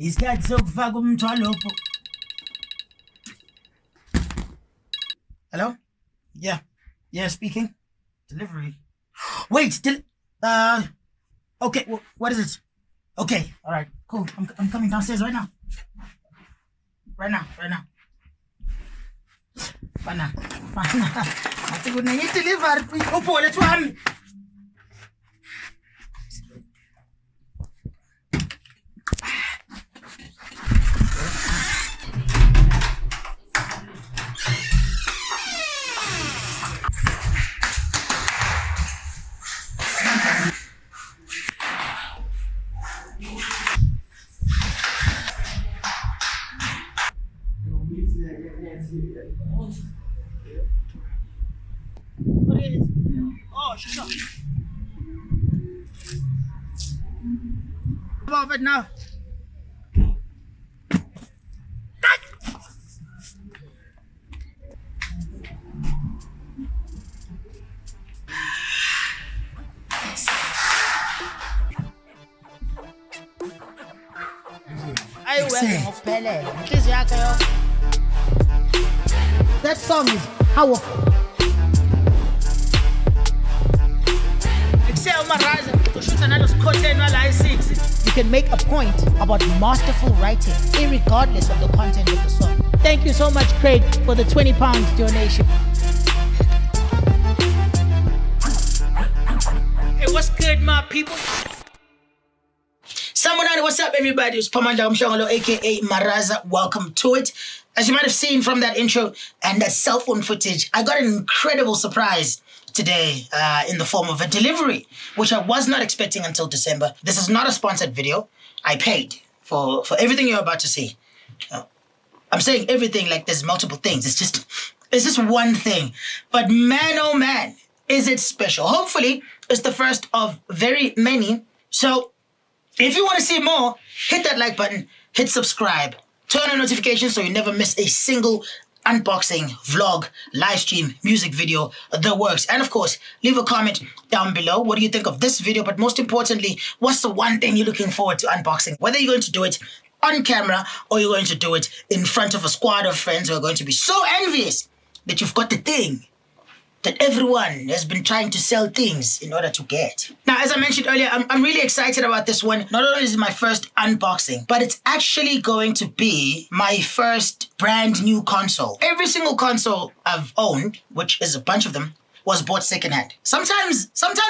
Isikhathi sokufaka umthwalo opho. Hello? Yeah. Yeah, speaking. Delivery. Wait, okay, what is it? Okay, all right, cool. I'm coming downstairs right now. Right now. Fana. I think when I need to deliver, oh, let's run. Oh, shut up. About it now. That song is powerful. You can make a point about masterful writing, irregardless of the content of the song. Thank you so much, Craig, for the £20 donation. Hey, what's good, my people? What's up, everybody? It's Pamanda Mshongolo, aka MarazA. Welcome to it. As you might have seen from that intro and that cell phone footage, I got an incredible surprise today in the form of a delivery, which I was not expecting until December. This is not a sponsored video. I paid for everything you're about to see. I'm saying everything like there's multiple things. It's just one thing. But man, oh man, is it special. Hopefully, it's the first of very many. So if you want to see more, hit that like button, hit subscribe, turn on notifications so you never miss a single unboxing, vlog, live stream, music video, the works. And of course, leave a comment down below. What do you think of this video? But most importantly, what's the one thing you're looking forward to unboxing? Whether you're going to do it on camera or you're going to do it in front of a squad of friends who are going to be so envious that you've got the thing that everyone has been trying to sell things in order to get. Now, as I mentioned earlier, I'm really excited about this one. Not only is it my first unboxing, but it's actually going to be my first brand new console. Every single console I've owned, which is a bunch of them, was bought secondhand. Sometimes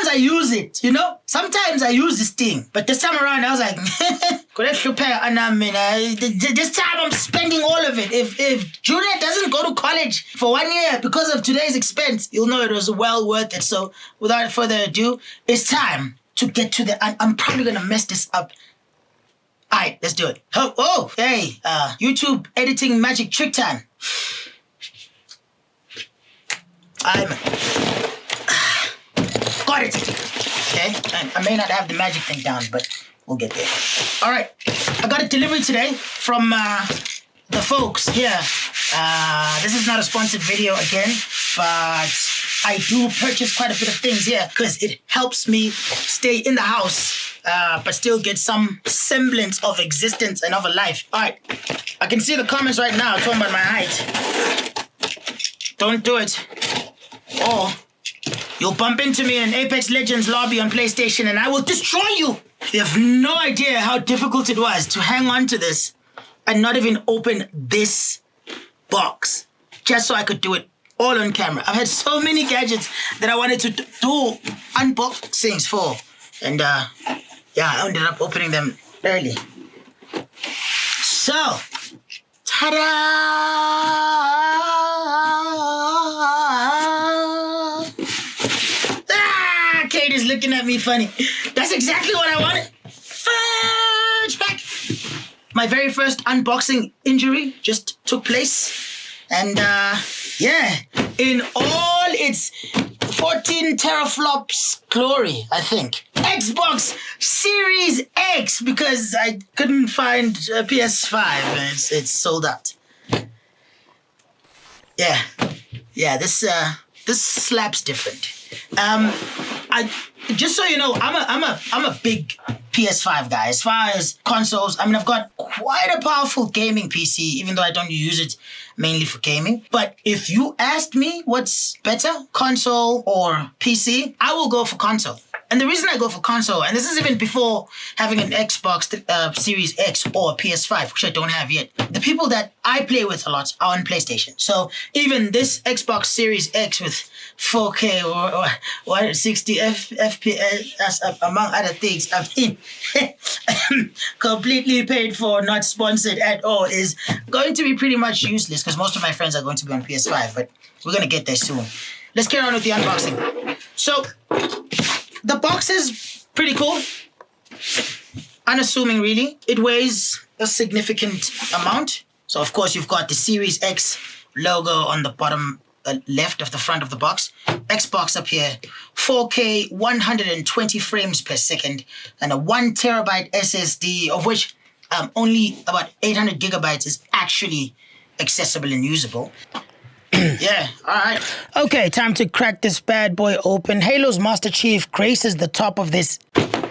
I use it, you know? Sometimes I use this thing. But this time around, I was like, this time I'm spending all of it. If Juliet doesn't go to college for 1 year because of today's expense, you'll know it was well worth it. So without further ado, it's time to get to the... I'm probably gonna mess this up. All right, let's do it. Hey, YouTube editing magic trick time. Got it. Okay, I may not have the magic thing down, but we'll get there. All right, I got a delivery today from the folks here. This is not a sponsored video again, but I do purchase quite a bit of things here because it helps me stay in the house, but still get some semblance of existence and of a life. All right, I can see the comments right now talking about my height. Don't do it. Or you'll bump into me in Apex Legends lobby on PlayStation and I will destroy you. You have no idea how difficult it was to hang on to this and not even open this box just so I could do it all on camera. I've had so many gadgets that I wanted to do unboxings for. And yeah, I ended up opening them early. So, ta-da! Kate is looking at me funny. That's exactly what I wanted. Fudge back. My very first unboxing injury just took place. And yeah, in all its 14 teraflops glory, I think. Xbox Series X, because I couldn't find a PS5 and it's sold out. Yeah, this slaps different. I just so you know, I'm a big PS5 guy. As far as consoles, I mean, I've got quite a powerful gaming PC, even though I don't use it mainly for gaming. But if you asked me what's better, console or PC, I will go for console. And the reason I go for console, and this is even before having an Xbox Series X or a PS5, which I don't have yet, the people that I play with a lot are on PlayStation. So even this Xbox Series X with 4K or 160 FPS, among other things, I mean, completely paid for, not sponsored at all, is going to be pretty much useless because most of my friends are going to be on PS5, but we're going to get there soon. Let's get on with the unboxing. So, the box is pretty cool. Unassuming, really. It weighs a significant amount. So, of course, you've got the Series X logo on the bottom left of the front of the box. Xbox up here. 4K, 120 frames per second. And a 1 terabyte SSD, of which only about 800 gigabytes is actually accessible and usable. Yeah, all right. Okay, time to crack this bad boy open. Halo's Master Chief graces the top of this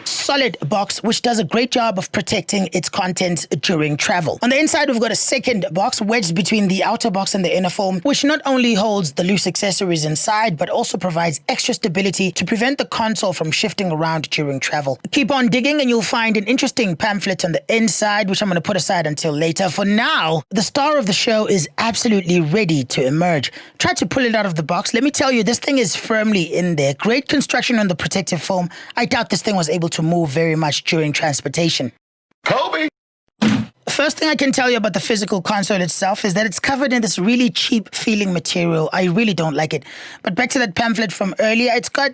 solid box, which does a great job of protecting its contents during travel. On the inside, we've got a second box wedged between the outer box and the inner foam, which not only holds the loose accessories inside, but also provides extra stability to prevent the console from shifting around during travel. Keep on digging and you'll find an interesting pamphlet on the inside, which I'm going to put aside until later. For now, the star of the show is absolutely ready to emerge. Try to pull it out of the box. Let me tell you, this thing is firmly in there. Great construction on the protective foam. I doubt this thing was able to move very much during transportation. Kobe! First thing I can tell you about the physical console itself is that it's covered in this really cheap feeling material. I really don't like it. But back to that pamphlet from earlier, it's got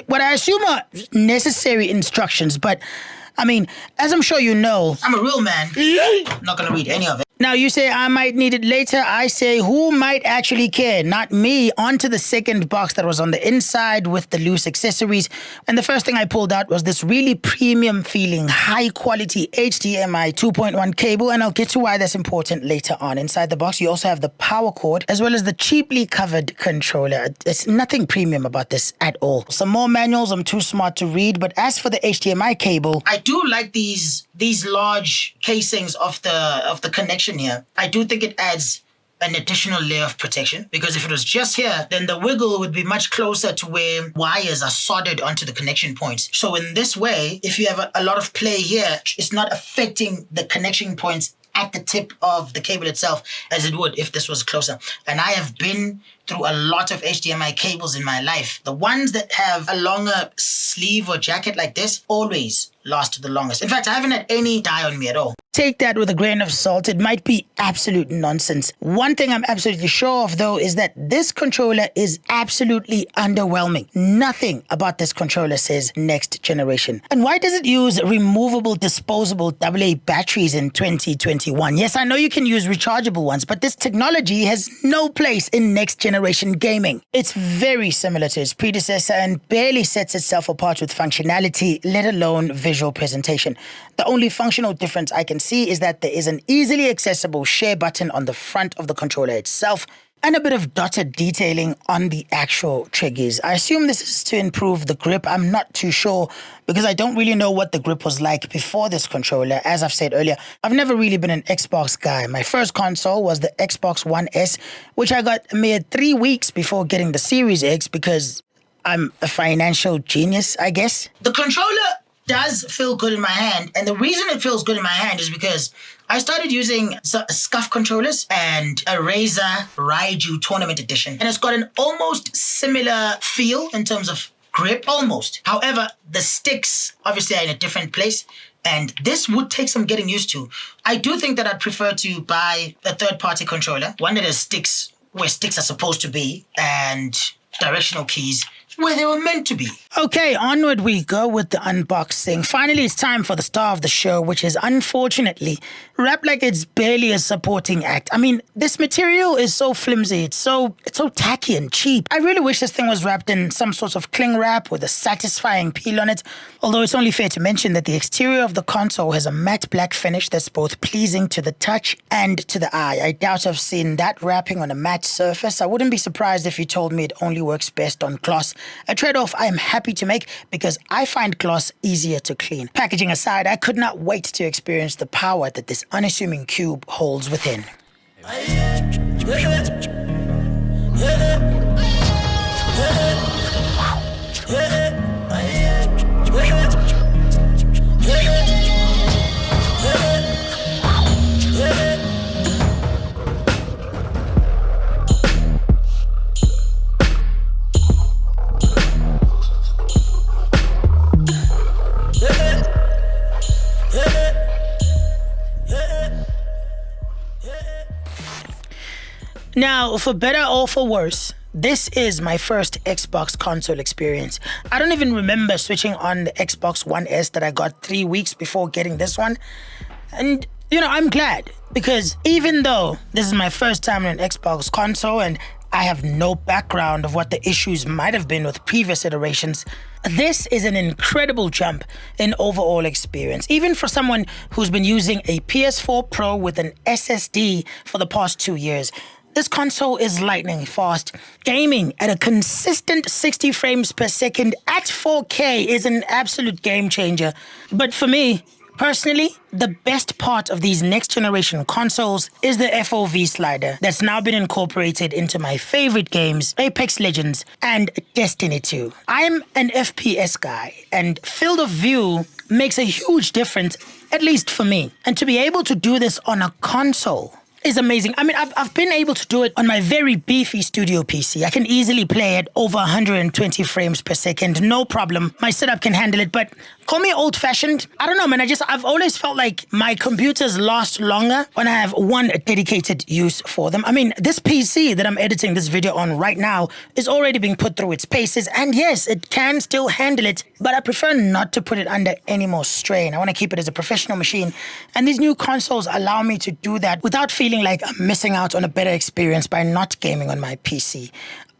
what I assume are necessary instructions, but I mean, as I'm sure you know, I'm a real man. I'm not going to read any of it. Now, you say I might need it later. I say, who might actually care? Not me. On to the second box that was on the inside with the loose accessories. And the first thing I pulled out was this really premium feeling, high quality HDMI 2.1 cable. And I'll get to why that's important later on. Inside the box, you also have the power cord as well as the cheaply covered controller. There's nothing premium about this at all. Some more manuals I'm too smart to read. But as for the HDMI cable, I do like these large casings of the connection here. I do think it adds an additional layer of protection, because if it was just here, then the wiggle would be much closer to where wires are soldered onto the connection points. So in this way, if you have a lot of play here, it's not affecting the connection points at the tip of the cable itself as it would if this was closer. And I have been through a lot of HDMI cables in my life. The ones that have a longer sleeve or jacket like this always last the longest. In fact, I haven't had any die on me at all. Take that with a grain of salt. It might be absolute nonsense. One thing I'm absolutely sure of, though, is that this controller is absolutely underwhelming. Nothing about this controller says next generation. And why does it use removable, disposable AA batteries in 2021? Yes, I know you can use rechargeable ones, but this technology has no place in next generation gaming. It's very similar to its predecessor and barely sets itself apart with functionality, let alone visual presentation. The only functional difference I can see is that there is an easily accessible share button on the front of the controller itself and a bit of dotted detailing on the actual triggers. I assume this is to improve the grip. I'm not too sure because I don't really know what the grip was like before this controller. As I've said earlier, I've never really been an Xbox guy. My first console was the Xbox One S, which I got a mere 3 weeks before getting the Series X because I'm a financial genius, I guess. The controller does feel good in my hand, and the reason it feels good in my hand is because I started using SCUF controllers and a MarazA Raiju Tournament Edition, and it's got an almost similar feel in terms of grip, almost. However, the sticks obviously are in a different place, and this would take some getting used to. I do think that I'd prefer to buy a third-party controller, one that has sticks where sticks are supposed to be, and directional keys where they were meant to be. Okay, onward we go with the unboxing. Finally, it's time for the star of the show, which is unfortunately wrapped like it's barely a supporting act. I mean, this material is so flimsy, it's so tacky and cheap. I really wish this thing was wrapped in some sort of cling wrap with a satisfying peel on it. Although it's only fair to mention that the exterior of the console has a matte black finish that's both pleasing to the touch and to the eye. I doubt I've seen that wrapping on a matte surface. I wouldn't be surprised if you told me it only works best on gloss. A trade-off I am happy to make because I find glass easier to clean. Packaging aside, I could not wait to experience the power that this unassuming cube holds within. Now, for better or for worse, this is my first Xbox console experience. I don't even remember switching on the Xbox One S that I got 3 weeks before getting this one. And, I'm glad because even though this is my first time on an Xbox console and I have no background of what the issues might have been with previous iterations, this is an incredible jump in overall experience. Even for someone who's been using a PS4 Pro with an SSD for the past 2 years, this console is lightning fast. Gaming at a consistent 60 frames per second at 4K is an absolute game changer. But for me, personally, the best part of these next generation consoles is the FOV slider that's now been incorporated into my favorite games, Apex Legends and Destiny 2. I'm an FPS guy, and field of view makes a huge difference, at least for me. And to be able to do this on a console is amazing. I mean, I've been able to do it on my very beefy studio PC. I can easily play at over 120 frames per second, no problem. My setup can handle it, but call me old-fashioned. I don't know, man. I've always felt like my computers last longer when I have one dedicated use for them. I mean, this PC that I'm editing this video on right now is already being put through its paces, and yes, it can still handle it, but I prefer not to put it under any more strain. I want to keep it as a professional machine, and these new consoles allow me to do that without feeling like I'm missing out on a better experience by not gaming on my PC.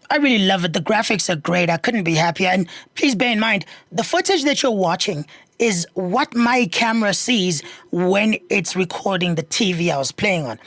I really love it. The graphics are great. I couldn't be happier. And please bear in mind, the footage that you're watching is what my camera sees when it's recording the TV I was playing on.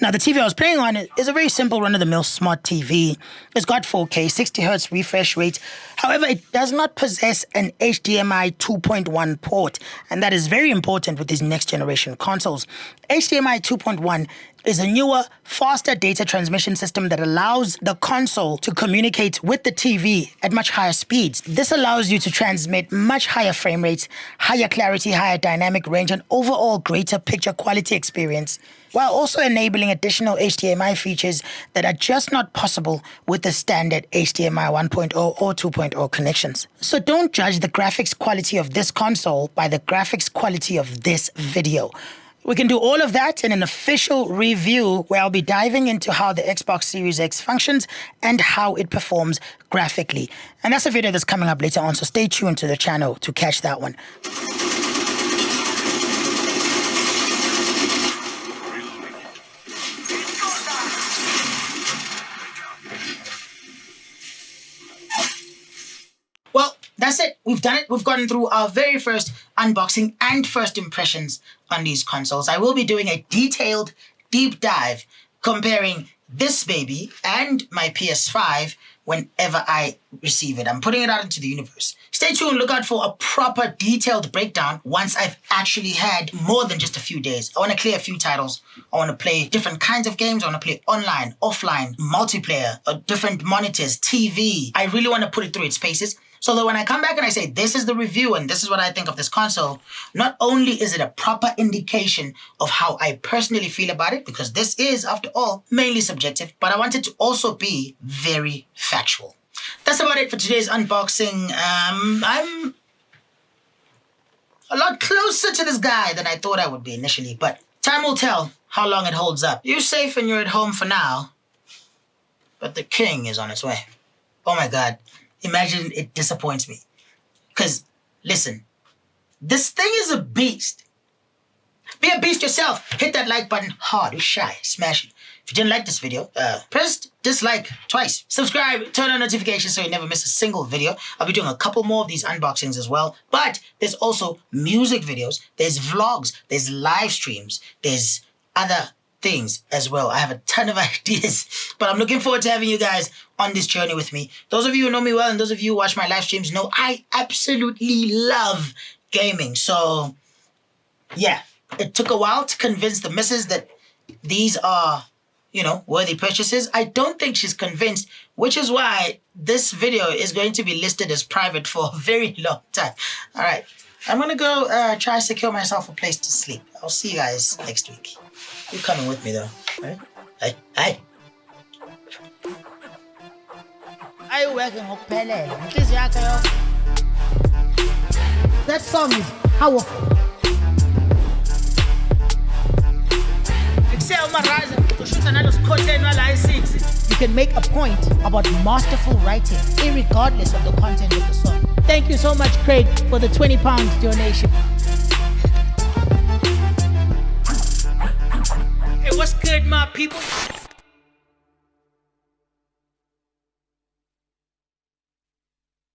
Now, the TV I was playing on is a very simple run-of-the-mill smart TV. It's got 4K, 60 Hz refresh rate. However, it does not possess an HDMI 2.1 port, and that is very important with these next-generation consoles. HDMI 2.1 is a newer, faster data transmission system that allows the console to communicate with the TV at much higher speeds. This allows you to transmit much higher frame rates, higher clarity, higher dynamic range, and overall greater picture quality experience, while also enabling additional HDMI features that are just not possible with the standard HDMI 1.0 or 2.0 connections. So don't judge the graphics quality of this console by the graphics quality of this video. We can do all of that in an official review where I'll be diving into how the Xbox Series X functions and how it performs graphically. And that's a video that's coming up later on, so stay tuned to the channel to catch that one. Well, that's it. We've done it. We've gone through our very first unboxing and first impressions on these consoles. I will be doing a detailed deep dive comparing this baby and my PS5 whenever I receive it. I'm putting it out into the universe. Stay tuned. Look out for a proper detailed breakdown once I've actually had more than just a few days. I want to clear a few titles. I want to play different kinds of games. I want to play online, offline, multiplayer, different monitors, TV. I really want to put it through its paces, so that when I come back and I say, this is the review and this is what I think of this console, not only is it a proper indication of how I personally feel about it, because this is, after all, mainly subjective, but I want it to also be very factual. That's about it for today's unboxing. I'm a lot closer to this guy than I thought I would be initially, but time will tell how long it holds up. You're safe and you're at home for now, but the king is on its way. Oh my God. Imagine it disappoints me. Because, listen, this thing is a beast. Be a beast yourself. Hit that like button hard or shy. Smash it. If you didn't like this video, press dislike twice. Subscribe, turn on notifications so you never miss a single video. I'll be doing a couple more of these unboxings as well. But there's also music videos, there's vlogs, there's live streams, there's other things as well. I have a ton of ideas, but I'm looking forward to having you guys on this journey with me. Those of you who know me well and those of you who watch my live streams know I absolutely love gaming. So yeah, it took a while to convince the missus that these are, worthy purchases. I don't think she's convinced, which is why this video is going to be listed as private for a very long time. All right, I'm going to go try to secure myself a place to sleep. I'll see you guys next week. You're coming with me though, right? Hey. Are you working? That song is powerful. You can make a point about masterful writing, irregardless of the content of the song. Thank you so much, Craig, for the £20 donation. Hey, what's good, my people?